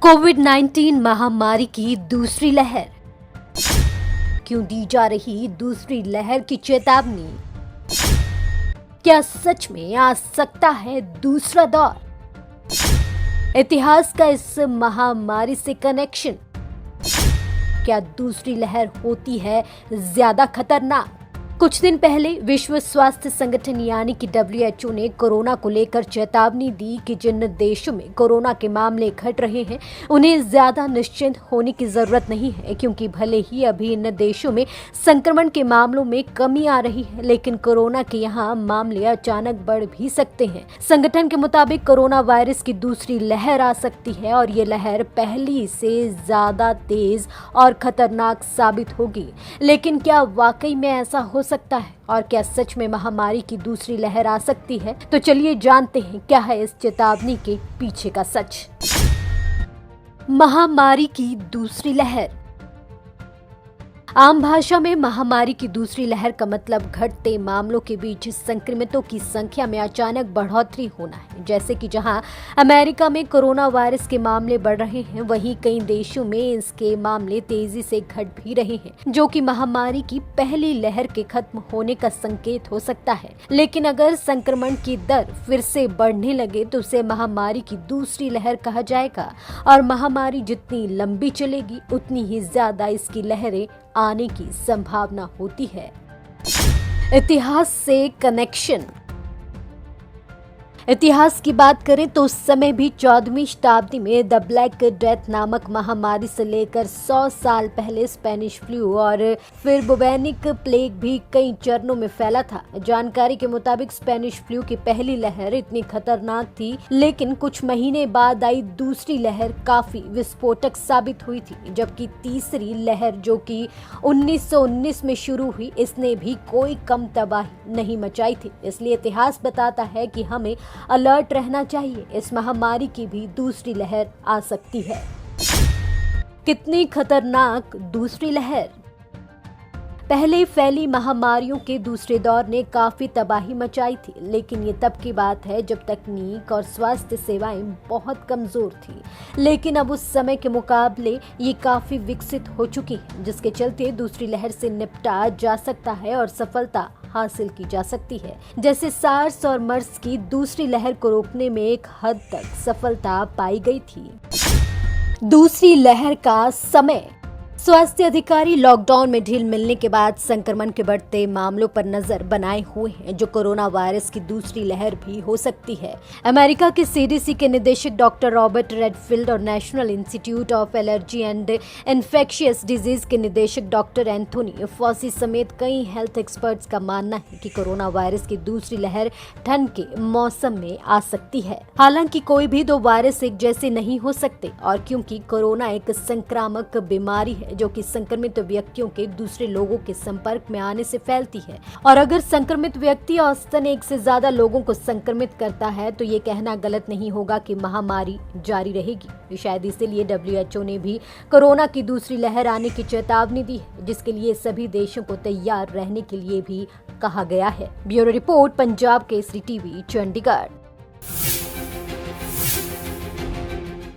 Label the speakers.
Speaker 1: कोविड-19 महामारी की दूसरी लहर। क्यों दी जा रही दूसरी लहर की चेतावनी? क्या सच में आ सकता है दूसरा दौर? इतिहास का इस महामारी से कनेक्शन? क्या दूसरी लहर होती है ज्यादा खतरनाक? कुछ दिन पहले विश्व स्वास्थ्य संगठन यानी कि WHO ने कोरोना को लेकर चेतावनी दी कि जिन देशों में कोरोना के मामले घट रहे हैं उन्हें ज्यादा निश्चिंत होने की जरूरत नहीं है, क्योंकि भले ही अभी इन देशों में संक्रमण के मामलों में कमी आ रही है, लेकिन कोरोना के यहाँ मामले अचानक बढ़ भी सकते हैं। संगठन के मुताबिक कोरोना वायरस की दूसरी लहर आ सकती है और ये लहर पहली से ज्यादा तेज और खतरनाक साबित होगी। लेकिन क्या वाकई में ऐसा हो सकता है और क्या सच में महामारी की दूसरी लहर आ सकती है? तो चलिए जानते हैं क्या है इस चेतावनी के पीछे का सच। महामारी की दूसरी लहर। आम भाषा में महामारी की दूसरी लहर का मतलब घटते मामलों के बीच संक्रमितों की संख्या में अचानक बढ़ोतरी होना है। जैसे कि जहां अमेरिका में कोरोना वायरस के मामले बढ़ रहे हैं, वहीं कई देशों में इसके मामले तेजी से घट भी रहे हैं, जो कि महामारी की पहली लहर के खत्म होने का संकेत हो सकता है। लेकिन अगर संक्रमण की दर फिर से बढ़ने लगे तो उसे महामारी की दूसरी लहर कहा जाएगा, और महामारी जितनी लंबी चलेगी उतनी ही ज्यादा इसकी लहरें आने की संभावना होती है। इतिहास से कनेक्शन। इतिहास की बात करें तो उस समय भी 14वीं शताब्दी में द ब्लैक डेथ नामक महामारी से लेकर 100 साल पहले स्पेनिश फ्लू और फिर बुबेनिक प्लेग भी कई चरणों में फैला था। जानकारी के मुताबिक स्पेनिश फ्लू की पहली लहर इतनी खतरनाक थी, लेकिन कुछ महीने बाद आई दूसरी लहर काफी विस्फोटक साबित हुई थी। जबकि तीसरी लहर, जो कि 1919 में शुरू हुई, इसने भी कोई कम तबाही नहीं मचाई थी। इसलिए इतिहास बताता है कि हमें अलर्ट रहना चाहिए, इस महामारी की भी दूसरी लहर आ सकती है। कितनी खतरनाक दूसरी लहर। पहले फैली महामारियों के दूसरे दौर ने काफी तबाही मचाई थी, लेकिन ये तब की बात है जब तकनीक और स्वास्थ्य सेवाएं बहुत कमजोर थी। लेकिन अब उस समय के मुकाबले ये काफी विकसित हो चुकी है, जिसके चलते दूसरी लहर से निपटा जा सकता है और सफलता हासिल की जा सकती है। जैसे सार्स और मर्स की दूसरी लहर को रोकने में एक हद तक सफलता पाई गई थी। दूसरी लहर का समय। स्वास्थ्य अधिकारी लॉकडाउन में ढील मिलने के बाद संक्रमण के बढ़ते मामलों पर नजर बनाए हुए हैं, जो कोरोना वायरस की दूसरी लहर भी हो सकती है। अमेरिका के CDC के निदेशक डॉक्टर रॉबर्ट रेडफील्ड और national institute of allergy and infectious disease के निदेशक डॉक्टर एंथोनी फॉसी समेत कई हेल्थ एक्सपर्ट्स का मानना है कि कोरोना वायरस की दूसरी लहर ठंड के मौसम में आ सकती है। हालांकि कोई भी दो वायरस एक जैसे नहीं हो सकते, और क्योंकि कोरोना एक संक्रामक बीमारी है जो कि संक्रमित व्यक्तियों के दूसरे लोगों के संपर्क में आने से फैलती है, और अगर संक्रमित व्यक्ति औसतन एक से ज्यादा लोगों को संक्रमित करता है तो ये कहना गलत नहीं होगा कि महामारी जारी रहेगी। शायद इसीलिए WHO ने भी कोरोना की दूसरी लहर आने की चेतावनी दी है, जिसके लिए सभी देशों को तैयार रहने के लिए भी कहा गया है। Bureau report, Punjab Kesari TV, Chandigarh.